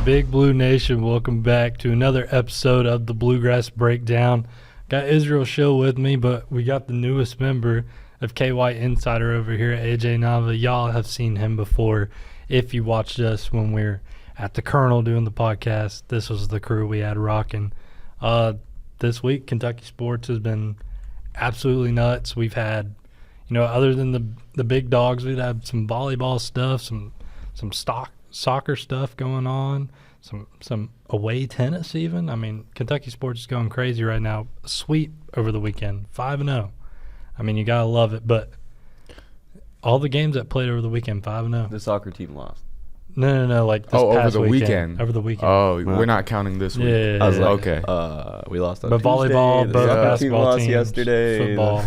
Big Blue Nation? Welcome back to another episode of the Bluegrass Breakdown. Got Israel Schill with me, but we got the newest member of KY Insider over here, AJ Nava. Y'all have seen him before. If you watched us when we were at the Colonel doing the podcast, this was the crew we had rocking. This week, Kentucky sports has been absolutely nuts. We've had, other than the big dogs, we've had some volleyball stuff, some soccer stuff going on, some away tennis even. I mean, Kentucky sports is going crazy right now. Sweep over the weekend, 5-0. I mean, you got to love it. But all the games that played over the weekend, 5-0. The soccer team lost. No, like this past over the weekend. Over the weekend. Oh, we're not counting this week. Yeah. I was like, okay. We lost on But Tuesday. volleyball, both basketball lost teams, yesterday. football.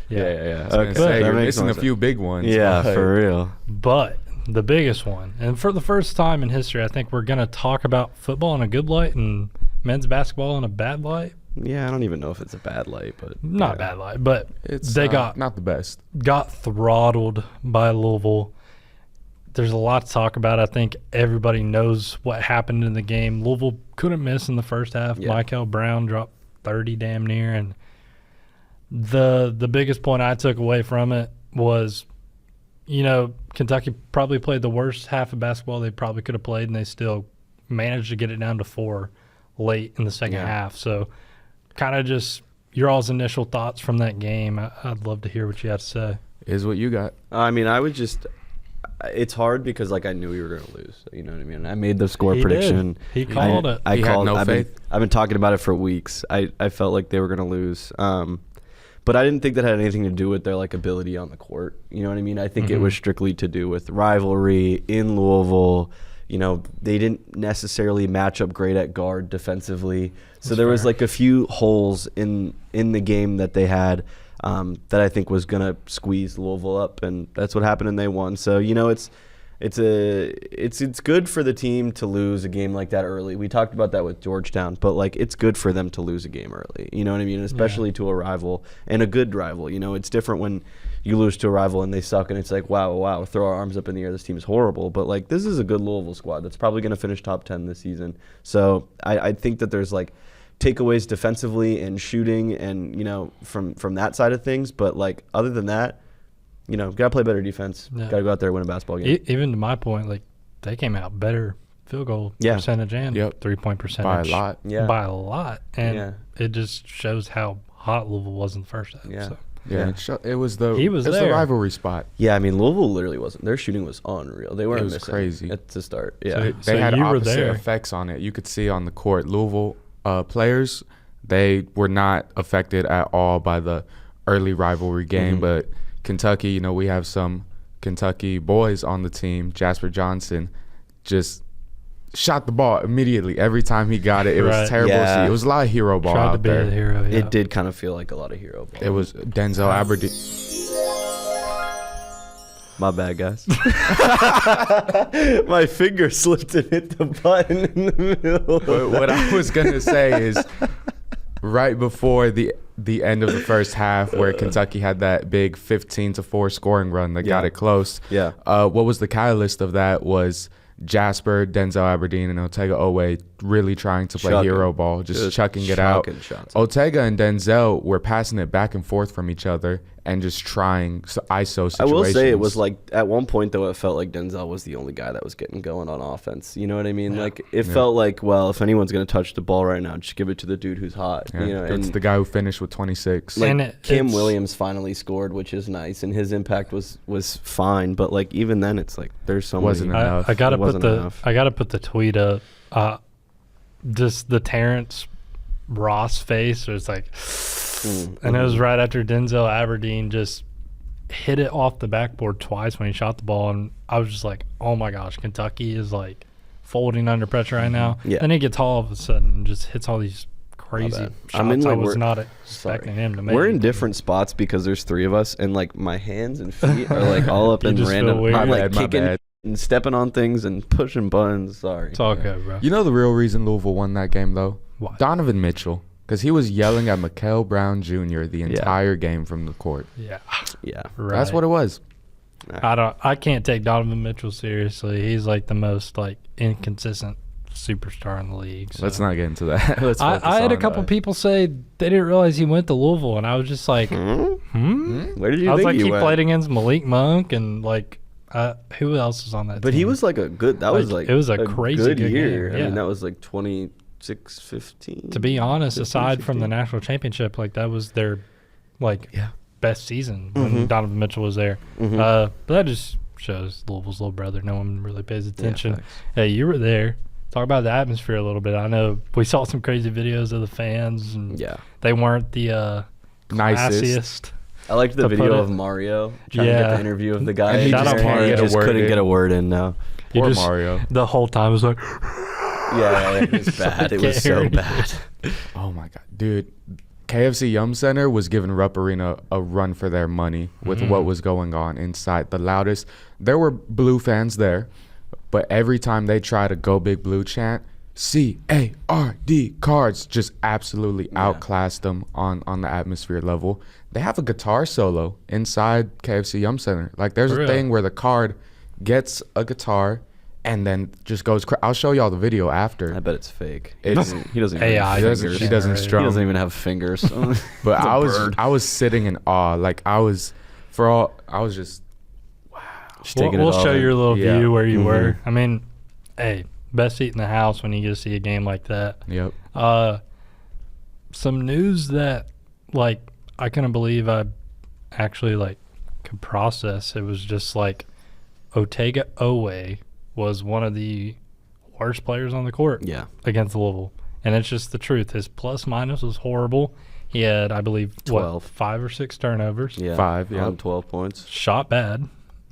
Yeah. Okay. That You're makes missing a sense. few big ones. Yeah, but for real. But the biggest one, and for the first time in history, I think we're going to talk about football in a good light and men's basketball in a bad light. Yeah, I don't even know if it's a bad light, but Not a bad light, but it's they not the best. got throttled by Louisville. There's a lot to talk about. I think everybody knows what happened in the game. Louisville couldn't miss in the first half. Yeah. Michael Brown dropped 30 damn near. And the biggest point I took away from it was, Kentucky probably played the worst half of basketball they probably could have played, and they still managed to get it down to 4 late in the second half. So kind of just your all's initial thoughts from that game. I'd love to hear what you have to say. Is what you got. I mean, it's hard because I knew we were going to lose. You know what I mean? I made the score He prediction. did. He called it. I He had called. no I've faith. been talking about it for weeks. I felt like they were going to lose. But I didn't think that had anything to do with their ability on the court. You know what I mean? I think it was strictly to do with rivalry in Louisville. They didn't necessarily match up great at guard defensively. So there was a few holes in the game that they had that I think was going to squeeze Louisville up, and that's what happened, and they won. So, it's good for the team to lose a game like that early. We talked about that with Georgetown, but it's good for them to lose a game early. You know what I mean? Especially to a rival, and a good rival. It's different when you lose to a rival and they suck, and it's wow, throw our arms up in the air, this team is horrible. But this is a good Louisville squad that's probably going to finish top 10 this season. So I think that there's takeaways defensively and shooting and from that side of things. But other than that, gotta play better defense. Yeah. Gotta go out there and win a basketball game. Even to my point, they came out better field goal percentage and 3-point percentage. By a lot. Yeah. By a lot. And it just shows how hot Louisville was in the first half. Yeah. So. Yeah. It was the there. rivalry spot. Yeah, I mean, Louisville literally wasn't. Their shooting was unreal. They weren't It was missing crazy at the start. Yeah. They had you were opposite there. effects on it. You could see on the court. Louisville players, they were not affected at all by the early rivalry game. But Kentucky, we have some Kentucky boys on the team. Jasper Johnson just shot the ball immediately. Every time he got it, it was terrible to see. It was a lot of hero ball Tried to out be there. the hero, yeah. It did kind of feel like a lot of hero ball. It was Denzel Aberdeen. My bad, guys. My finger slipped and hit the button in the middle. But what I was going to say is right before the end of the first half where Kentucky had that big 15-4 scoring run that got it close. Yeah. What was the catalyst of that was Jasper, Denzel Aberdeen, and Otega Owe really trying to play hero ball, just chucking it out. Shots. Otega and Denzel were passing it back and forth from each other and just trying ISO situations. I will say it was at one point, though, it felt like Denzel was the only guy that was getting going on offense. You know what I mean? Yeah. It felt like, well, if anyone's going to touch the ball right now, just give it to the dude who's hot. Yeah, and it's the guy who finished with 26. Kim Williams finally scored, which is nice, and his impact was fine. But even then, it's there's so Wasn't many. enough. I gotta It put the tweet up. Just the Terrence Ross face was and it was right after Denzel Aberdeen just hit it off the backboard twice when he shot the ball, and I was just like, oh my gosh, Kentucky is folding under pressure right now. Yeah. Then he gets all of a sudden and just hits all these crazy bad. shots. I mean, I was not expecting him to make. We're in different spots because there's 3 of us, and my hands and feet are all up You in just feel random. weird. I'm My kicking bad. and stepping on things and pushing buttons. Sorry. It's all good, bro. You know the real reason Louisville won that game, though? Why? Donovan Mitchell. Because he was yelling at Mikel Brown Jr. the entire game from the court. Yeah. Yeah. Right. That's what it was. I can't take Donovan Mitchell seriously. He's the most inconsistent superstar in the league. So. Let's not get into that. Let's focus I had a on, couple people say they didn't realize he went to Louisville, and I was just like, Where did you I was think like, he he went? played against Malik Monk and like who else was on that But team? he was like a good. That was like it was a crazy good good year. game, I mean, yeah. that was like 26-15. To be honest, 15, aside from the 16. national championship, like that was their like Yeah. best season when Donovan Mitchell was there. But that just shows Louisville's little brother. No one really pays attention. facts. Hey, you were there. Talk about the atmosphere a little bit. I know we saw some crazy videos of the fans, and Yeah. they weren't the Nicest. classiest. I liked the to put video it- of Mario trying to get Yeah. the interview of the guy. And he just can't He get a just word couldn't in. get a word in now. You Poor just- Mario. The whole time was like, Yeah, it was bad. It was so bad. Oh my god, dude! KFC Yum Center was giving Rupp Arena a run for their money with what was going on inside. The loudest. There were Blue fans there, but every time they try to go Big Blue chant, CARD Cards just absolutely outclassed them on the atmosphere level. They have a guitar solo inside KFC Yum Center. Like there's For a real? thing where the card gets a guitar and then just goes. I'll show y'all the video after. I bet it's fake. It's He doesn't even AI. have He doesn't, fingers. he doesn't Right. He strum. doesn't even have fingers. But It's a bird. I was sitting in awe. Like I was just Just taking we'll it all show in. your little Yeah. view where you Mhm. were. I mean, hey, best seat in the house when you get to see a game like that. yep. Some news that like I couldn't believe I actually like could process. It was just like Otega Owe was one of the worst players on the court Yeah. against Louisville, and it's just the truth. His plus minus was horrible. He had, I believe, 12. 5 or 6 turnovers. Yeah. 5, yeah. On 12 points. Shot bad.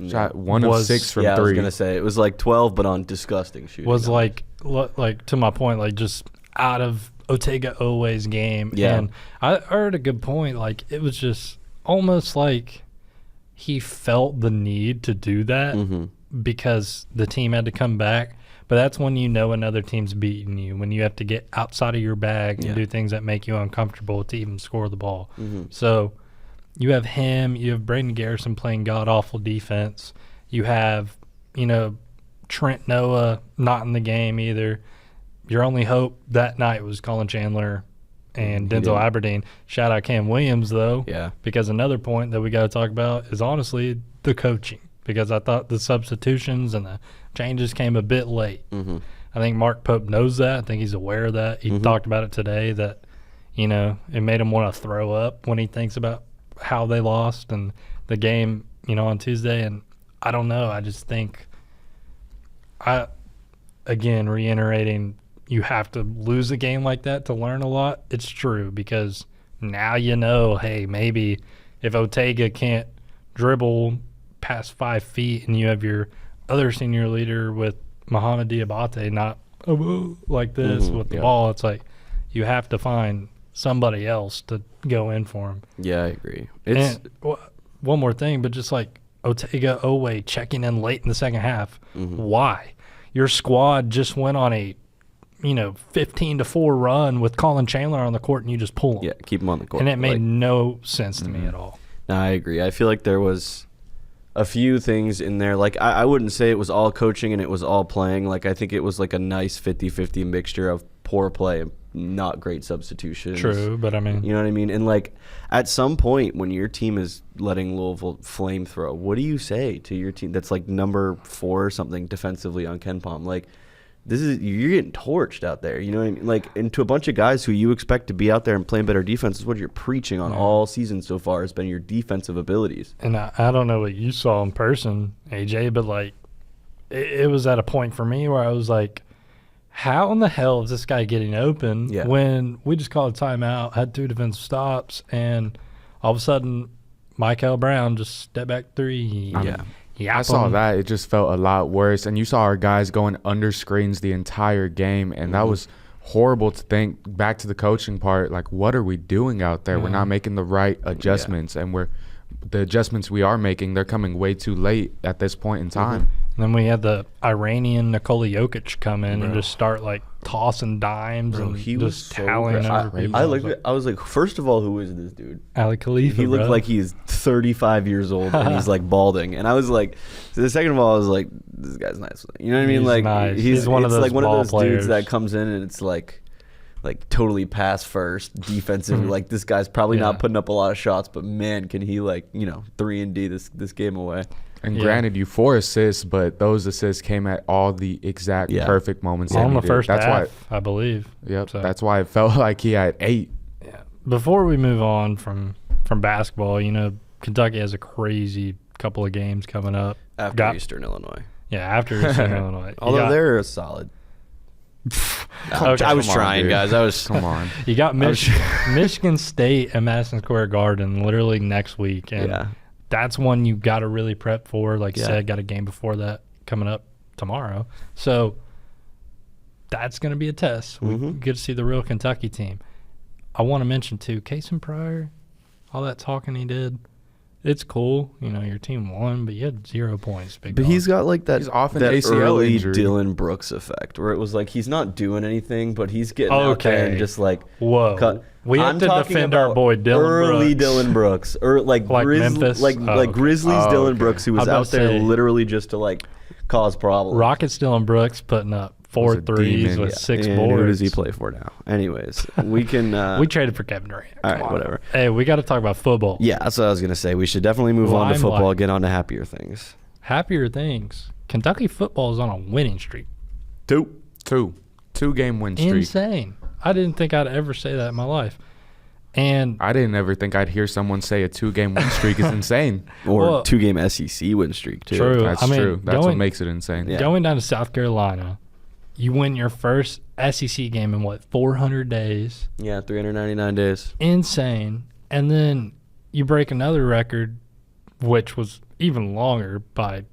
Shot 1 of Was- 6 from Yeah, I was 3. going to say, it was like 12, but on disgusting shooting. Was like to my point, like just out of Otega Owe's game. Yeah. And I heard a good point. Like it was just almost like he felt the need to do that because the team had to come back. But that's when you know another team's beating you, when you have to get outside of your bag and do things that make you uncomfortable to even score the ball. So you have him, you have Braden Garrison playing god-awful defense. You have, Trent Noah not in the game either. Your only hope that night was Colin Chandler and He Denzel didn't. Aberdeen. Shout out Cam Williams, though. Yeah. Because another point that we got to talk about is honestly the coaching. Because I thought the substitutions and the changes came a bit late. I think Mark Pope knows that. I think he's aware of that. He talked about it today that, it made him want to throw up when he thinks about how they lost and the game, on Tuesday. And I don't know. I just think, again, reiterating, you have to lose a game like that to learn a lot. It's true because now hey, maybe if Otega can't dribble past 5 feet and you have your other senior leader with Muhammad Diabate not like this with the ball, it's like you have to find somebody else to go in for him. Yeah, I agree. And one more thing, but just like Otega Owe checking in late in the second half. Why? Your squad just went on a 15-4 run with Colin Chandler on the court, and you just pull him. Yeah, keep him on the court. And it made Like, no sense to me at all. no, I agree. I feel like there was a few things in there. Like, I wouldn't say it was all coaching and it was all playing. Like, I think it was like a nice 50-50 mixture of poor play and not great substitutions. True, but I mean, You know what I mean? And, like, at some point when your team is letting Louisville flamethrow, what do you say to your team that's, like, number 4 or something defensively on Ken Palm? Like, you're getting torched out there. You know what I mean? Like, and to a bunch of guys who you expect to be out there and playing better defense is what you're preaching on all season so far has been your defensive abilities. and I don't know what you saw in person, AJ, but like it was at a point for me where I was like, how in the hell is this guy getting open when we just called a timeout, had 2 defensive stops, and all of a sudden Michael Brown just step back 3. I saw that. It just felt a lot worse. And you saw our guys going under screens the entire game, and that was horrible to think. Back to the coaching part, like, what are we doing out there? We're not making the right adjustments, and the adjustments we are making, they're coming way too late at this point in time. And then we had the Iranian Nikola Jokic come in and just start like tossing dimes and he was just so toweling great. over people. I was like, first of all, who is this dude? Ali Khalifa. He looked bro. like he's 35 years old and he's like balding. And I was like, so the second of all, I was like, this guy's nice. You know what I mean? He's Like nice. He's one of it's those like one of ball those players. dudes that comes in and it's like totally pass first, defensive. Like this guy's probably not putting up a lot of shots, but man, can he 3-and-D this game away. And granted, you 4 assists, but those assists came at all the exact perfect moments. On the needed. first that's half, why, I believe. Yep. So. That's why it felt like he had 8. Yeah. Before we move on from basketball, Kentucky has a crazy couple of games coming up. After Eastern Illinois. Yeah, after Eastern Illinois. Although they're solid. Okay. I was Come on, trying, dude. guys. Come on. You got Michigan State at Madison Square Garden literally next week. And that's one you got to really prep for. Like you said, got a game before that coming up tomorrow. So that's going to be a test. We get to see the real Kentucky team. I want to mention, too, Cason Pryor, all that talking he did. It's cool. Your team won, but you had 0 points. Big But dog. he's got like that, He's off an that ACL early injury. Dylan Brooks effect where it was like he's not doing anything, but he's getting out there and just like Whoa. cut. We have I'm to talking defend our about boy Dylan early Brooks. Dylan Brooks, or like Memphis? like Grizzlies Dylan Brooks, who was I out was about there to say- literally just to cause problems. Rockets Dylan Brooks putting up 4 a threes demon. with 6 And boards. who does he play for now? Anyways, we can. We traded for Kevin Durant. all Come right, on. whatever. Hey, we got to talk about football. Yeah, that's what I was gonna say. We should definitely move on to football. Limelight. Get on to happier things. Happier things. Kentucky football is on a winning streak. 2-game win streak. Insane. I didn't think I'd ever say that in my life. And I didn't ever think I'd hear someone say a 2-game win streak is insane. Or Well, 2-game SEC win streak too. True. That's I mean, true. That's what going- makes it insane. Yeah. going down to South Carolina, you win your first SEC game in 400 days. Yeah, 399 days. Insane. And then you break another record, which was even longer by,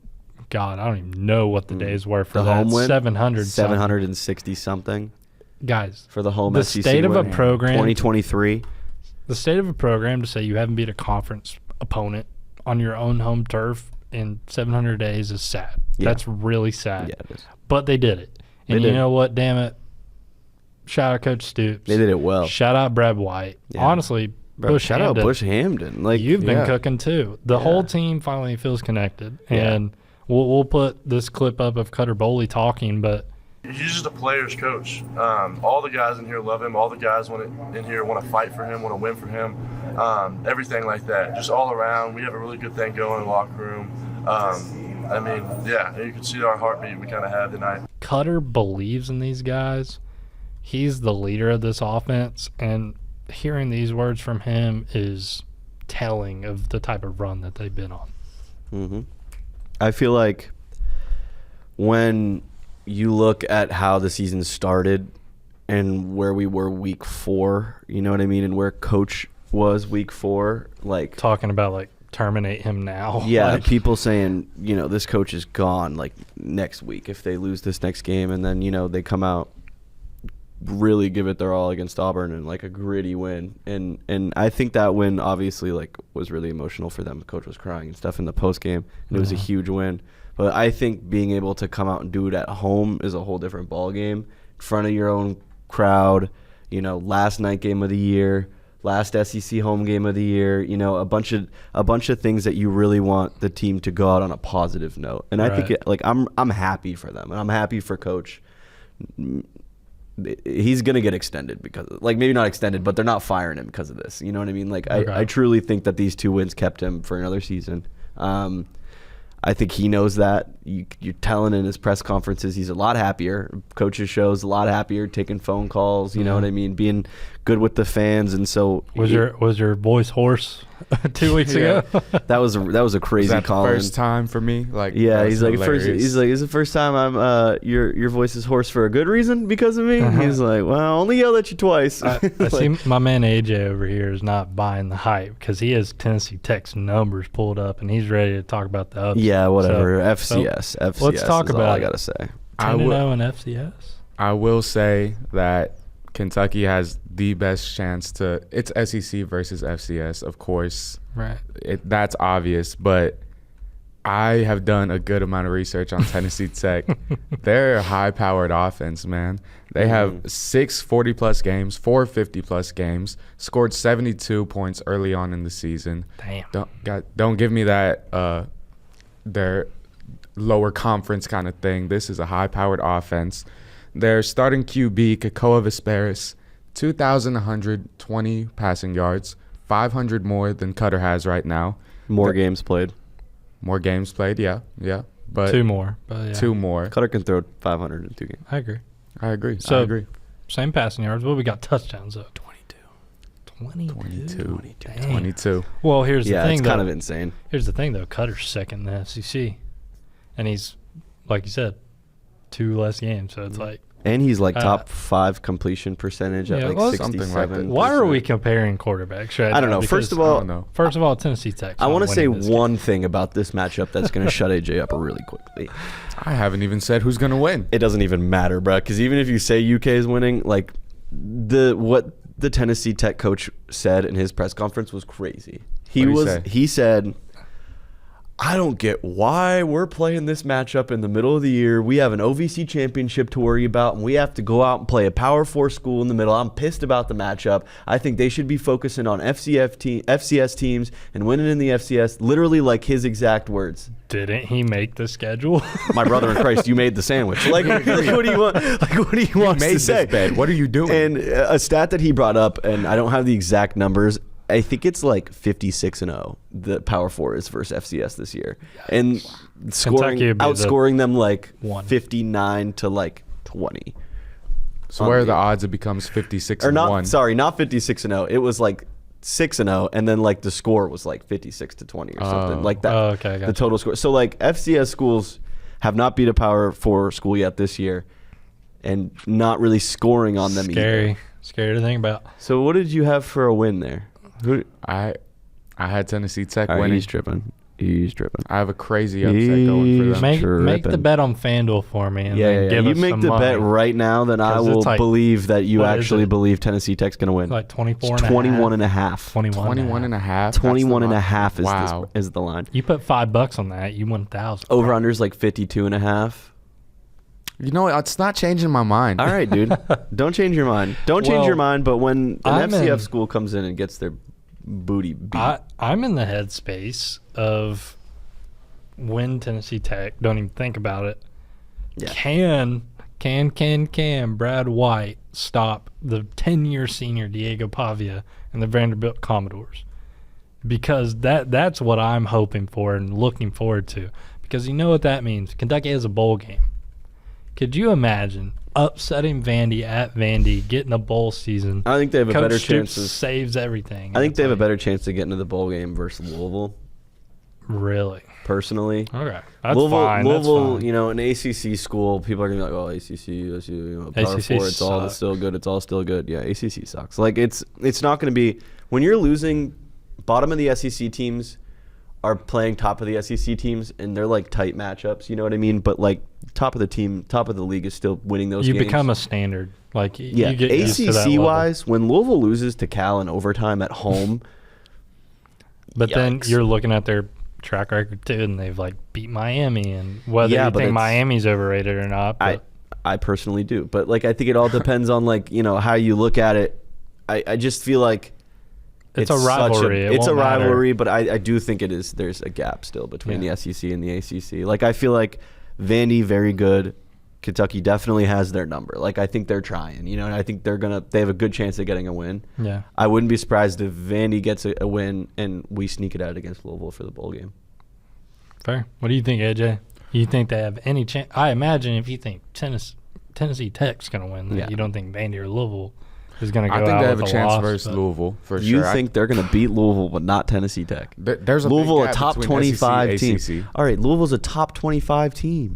God, I don't even know what the days were for The that. home win? 700 something. 760 something Guys, for the home the SEC state of a win. program. 2023. The state of a program to say you haven't beat a conference opponent on your own home turf in 700 days is sad. Yeah. That's really sad. Yeah, it is. But they did it. And They you did. know what? Damn it. Shout out Coach Stoops. They did it well. Shout out Brad White. Yeah. Honestly, Bro, Bush shout Hampton, out Bush Hampton. Like you've been yeah. cooking too. The whole team finally feels connected. Yeah. And we'll put this clip up of Cutter Bowley talking, but He's just a player's coach. All the guys in here love him. All the guys in here want to fight for him, want to win for him. Everything like that. Just all around. We have a really good thing going in the locker room. You can see our heartbeat we kind of had tonight. Cutter believes in these guys. He's the leader of this offense, and hearing these words from him is telling of the type of run that they've been on. Mm-hmm. I feel like when you look at how the season started and where we were week 4, you know what I mean, and where Coach was week 4, like Talking about terminate him now. yeah, people saying, this coach is gone next week if they lose this next game, and then they come out really give it their all against Auburn and a gritty win, and I think that win obviously was really emotional for them. The coach was crying and stuff in the post game, and it was a huge win. But I think being able to come out and do it at home is a whole different ball game in front of your own crowd. Last night game of the year, last SEC home game of the year. A bunch of things that you really want the team to go out on a positive note. And I think I'm happy for them, and I'm happy for Coach. He's gonna get extended because maybe not extended, but they're not firing him because of this. You know what I mean? I truly think that these 2 wins kept him for another season. I think he knows that. You're telling in his press conferences he's a lot happier. Coaches shows a lot happier, taking phone calls. You know what I mean? Being good with the fans, and so Was your voice hoarse 2 weeks ago? that was a crazy Was that call. the first time for me? Yeah, that's he's like hilarious. it's the first time I'm your voice is hoarse for a good reason because of me. He's like, well, I only yelled at you twice. I see my man AJ over here is not buying the hype because he has Tennessee Tech's numbers pulled up and he's ready to talk about the upset. Yeah, whatever. So, FCS. let's talk is all about I it. gotta say. 10-0 in FCS. I will say that Kentucky has the best chance to. It's SEC versus FCS, of course. Right. That's obvious, but I have done a good amount of research on Tennessee Tech. They're a high-powered offense, man. They have 6 40-plus games, 4 50-plus games, scored 72 points early on in the season. Damn. Don't give me that their lower conference kind of thing. This is a high-powered offense. Their starting QB, Kakoa Vesperis, 2,120 passing yards, 500 more than Cutter has right now. More games played. More games played, yeah. But 2 more. But yeah. 2 more. Cutter can throw 500 in 2 games. I agree. I agree. So- I agree. Same passing yards. Well, we got touchdowns, though. 22. 22. Dang. 22. Well, here's the Yeah, thing, it's though. kind of insane. Here's the thing, though. Cutter's second in the SEC. And he's, like you said, 2 less games. So it's like, And he's like top 5 completion percentage at yeah, like well, 67. something like that. why are we comparing quarterbacks right I don't now? know. First Because, of I all, don't know. First of all, Tennessee Tech. I want to say one thing about this matchup that's going to shut AJ up really quickly. I haven't even said who's going to win. It doesn't even matter, bro. Because even if you say UK is winning, like what the Tennessee Tech coach said in his press conference was crazy. He said, I don't get why we're playing this matchup in the middle of the year. We have an OVC championship to worry about, and we have to go out and play a Power 4 school in the middle. I'm pissed about the matchup. I think they should be focusing on FCS teams and winning in the FCS, literally like his exact words. Didn't he make the schedule? My brother in Christ, you made the sandwich. Like what do you want? Like, what do you want Made to this say? bed. What are you doing? And a stat that he brought up, and I don't have the exact numbers. I think it's like 56-0. The Power 4 is versus FCS this year, and outscoring them like 59 to like 20. So where are the odds it becomes 56 Or and not? 1? Sorry, not 56-0. It was like 6-0, and then like the score was like 56 to 20 or something like that. Oh, okay, The gotcha. total score. So like FCS schools have not beat a Power 4 school yet this year, and not really scoring on them either. Scary to think about. So what did you have for a win there? I had Tennessee Tech All right, winning. he's tripping. I have a crazy upset going for them. Make the tripping. bet on FanDuel for me, and Yeah, then yeah. give You us make some the money. bet right now, then I 'Cause it's will like- believe that you what is actually it? believe Tennessee Tech's going to win. Like 24 It's and 21 and a half. 21 and a half. 21 and a half Wow. is the line. You put $5 on that, you won 1,000. Over under's like 52 and a half. You know what? It's not changing my mind. All right, dude. Don't change your mind. Don't change Well, your mind, but when an I'm FCF in- school comes in and gets their booty beat. I'm in the headspace of when Tennessee Tech, don't even think about it, Yeah. can Brad White stop the 10-year senior Diego Pavia and the Vanderbilt Commodores? Because that's what I'm hoping for and looking forward to. Because you know what that means. Kentucky has a bowl game. Could you imagine upsetting Vandy at Vandy, getting a bowl season? I think they have a Coach better Stoops chance. saves everything. I think It's they have a like, better chance to get into the bowl game versus Louisville, Really? personally. Okay. That's fine. That's Louisville, fine. you know, an ACC school, people are gonna be like, "Oh, ACC, LSU, you know, Power ACC 4, it's all sucks. still good. It's all still good." Yeah, ACC sucks. Like it's not gonna be when you're losing. Bottom of the SEC teams are playing top of the SEC teams, and they're like tight matchups. You know what I mean? But like top of the league is still winning those You games. become a standard. Like Yeah, you get used to that ACC level. wise, when Louisville loses to Cal in overtime at home, But then Yikes. you're looking at their track record too, and they've like beat Miami, and whether Yeah, you but think it's- Miami's overrated or not. But I personally do. But like I think it all depends on like, you know, how you look at it. I just feel like It's a rivalry. It It's a won't matter. rivalry, but I do think it is. There's a gap still between Yeah. the SEC and the ACC. Like I feel like Vandy very good. Kentucky definitely has their number. Like I think they're trying, you know, and I think they have a good chance of getting a win. yeah, I wouldn't be surprised if Vandy gets a win and we sneak it out against Louisville for the bowl game. fair. What do you think, AJ? You think they have any chance? I imagine if you think Tennessee Tech's going to win, then Yeah. you don't think Vandy or Louisville is going to go I think out they have a with chance loss, versus but- Louisville for You sure. think they're going to beat Louisville, but not Tennessee Tech? There's a big Louisville, a gap top between 25 SEC, team. ACC. All right, Louisville's a top 25 team.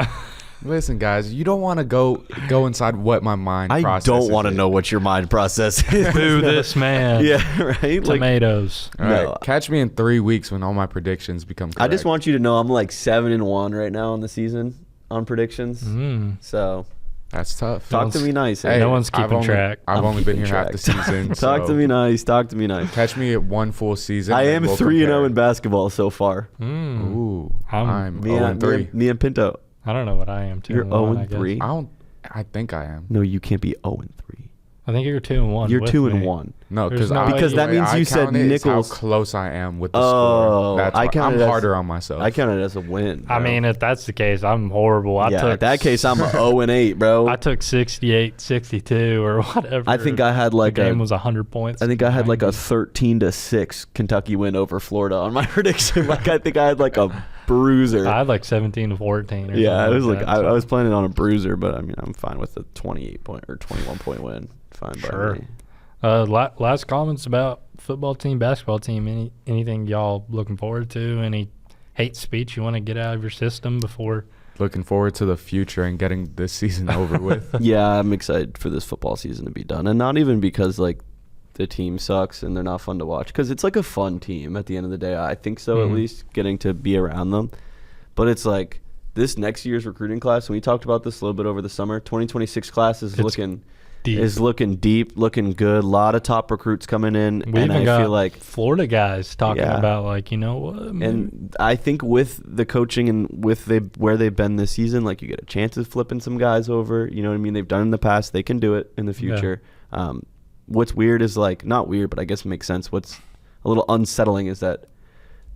Listen, guys, you don't want to go inside what my mind I process don't want to is. know what your mind process is. Boo this man. Yeah, right? Like, Tomatoes. All right, No. catch me in 3 weeks when all my predictions become correct. I just want you to know I'm like 7-1 right now on the season on predictions. Mm. So That's tough. Talk to me nice. Hey, no one's keeping track. I've only been keeping here half the track. season. Talk so to me nice. Talk to me nice. Catch me at one full season. I and am we'll 3-0 compare. in basketball so far. Ooh, I'm Me 0-3. me and Pinto. I don't know what I am. 2 You're and 1, I 0-3. I think I am. No, you can't be 0-3. I think you're 2 and 1. You're with 2 me. and 1. No, There's because no way Because that you- means you said Nichols. How close I am with the Oh, score. That's I why counted I'm as- harder on myself. I count it as a win. I bro. mean, if that's the case, I'm horrible. in that case, I'm 0-8, bro. I took 68, 62, or whatever. I think I had like the game a. was 100 points. I think I had like a 90. 13-6 Kentucky win over Florida on my prediction. Like I think I had like a bruiser. I had like 17 to 14. Or Yeah, it something was like that, I so. was planning on a bruiser, but I mean I'm fine with a 28 point or 21 point win. Fine by Sure. me. Last comments about football team, basketball team. Anything y'all looking forward to? Any hate speech you want to get out of your system before? Looking forward to the future and getting this season over with. Yeah, I'm excited for this football season to be done, and not even because like the team sucks and they're not fun to watch, because it's like a fun team at the end of the day. I think so, at least getting to be around them. But it's like this next year's recruiting class, and we talked about this a little bit over the summer. 2026 class is looking deep, looking good. A lot of top recruits coming in, We and even I got feel like Florida guys talking Yeah. about like, you know what? And I think with the coaching and with where they've been this season, like you get a chance of flipping some guys over. You know what I mean? They've done it in the past. They can do it in the future. What's weird is like, not weird, but I guess it makes sense. What's a little unsettling is that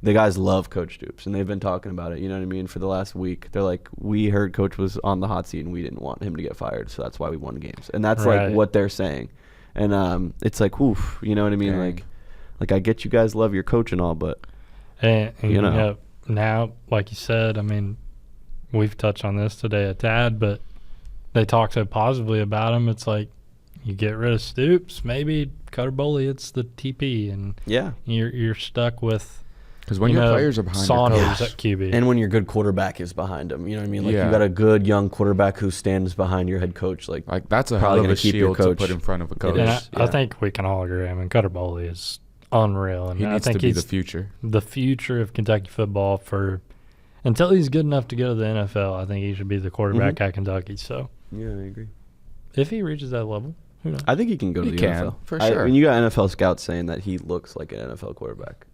the guys love Coach Stoops, and they've been talking about it. You know what I mean? For the last week, they're like, we heard Coach was on the hot seat, and we didn't want him to get fired, so that's why we won games. And that's Right. like what they're saying. And it's like, oof, you know what I mean? Dang. Like I get you guys love your coach and all, but And you know. now, like you said, I mean, we've touched on this today a tad, but they talk so positively about him. It's like you get rid of Stoops, maybe Cutter Boley, it's the TP, and yeah. you're stuck with Because when your players are behind your Saunders coach, at QB. And when your good quarterback is behind him, you know what I mean? Like Yeah. you got a good young quarterback who stands behind your head coach. Like that's a probably hell of gonna a keep your shield to coach. put in front of a coach. And is, I yeah. think we can all agree. I mean, Cutter Boley is unreal, and He I needs think to be he's the future. the future of Kentucky football for until he's good enough to go to the NFL. I think he should be the quarterback at Kentucky. So yeah, I agree. if he reaches that level, who knows? I think he can go to He the can, NFL for I sure. mean, you got NFL scouts saying that he looks like an NFL quarterback.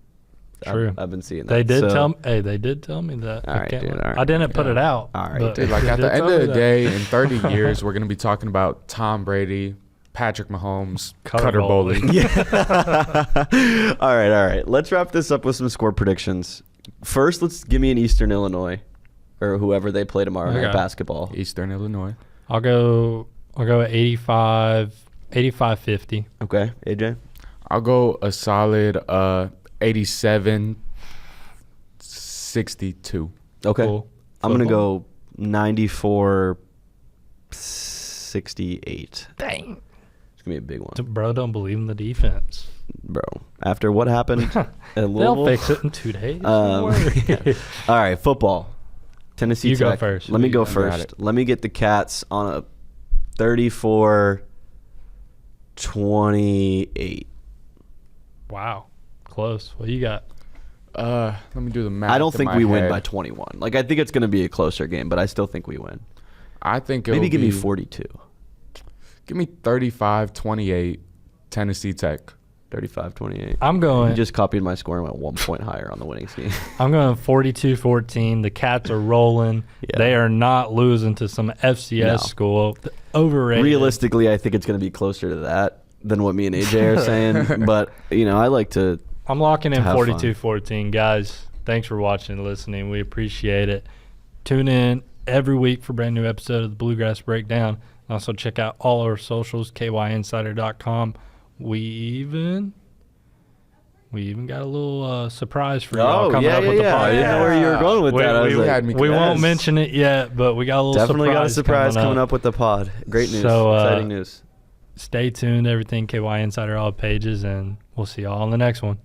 True. I've been seeing that. They did So- tell me. Hey, they did tell me that. All right, dude, all right. I didn't put it out. All right, but dude. Dude, like they at did the end tell me of the that. day, in 30 years, we're going to be talking about Tom Brady, Patrick Mahomes, Cutter Cutter Boley. Boley. Yeah. all right. Let's wrap this up with some score predictions. First, let's give me an Eastern Illinois or whoever they play tomorrow Okay. night basketball. Eastern Illinois. I'll go at 85-50. Okay, AJ. I'll go a solid 87-62. Okay. Cool. I'm going to Football? go 94-68. Dang. It's going to be a big one. Bro, don't believe in the defense. Bro, after what happened at Louisville. They'll fix it in 2 days. Um, Don't worry. All right, football. Tennessee You go Tech. first. Let me go You got first. it. Let me get the Cats on a 34-28. Wow. Close. What you got? Let me do the math. I don't in think my we win head. by 21. Like, I think it's going to be a closer game, but I still think we win. I think it'll Maybe give me be- 42. Give me 35-28 Tennessee Tech. 35-28. I'm You going. just copied my score and went 1 point higher on the winning scheme. I'm going 42-14. The Cats are rolling. Yeah. They are not losing to some FCS No. school. Overrated. Realistically, I think it's going to be closer to that than what me and AJ are saying. But, you know, I like to I'm locking in have fun. 42-14. Guys, thanks for watching and listening. We appreciate it. Tune in every week for a brand new episode of the Bluegrass Breakdown. Also check out all our socials, kyinsider.com. We even got a little surprise for y'all coming up with the podcast. I didn't know where you were going with that. I was we, like, had me we won't Yes. mention it yet, but we got a little definitely got a surprise coming up. up with the pod. Great news. So, Exciting news. Stay tuned, everything KY Insider, all pages, and we'll see y'all on the next one.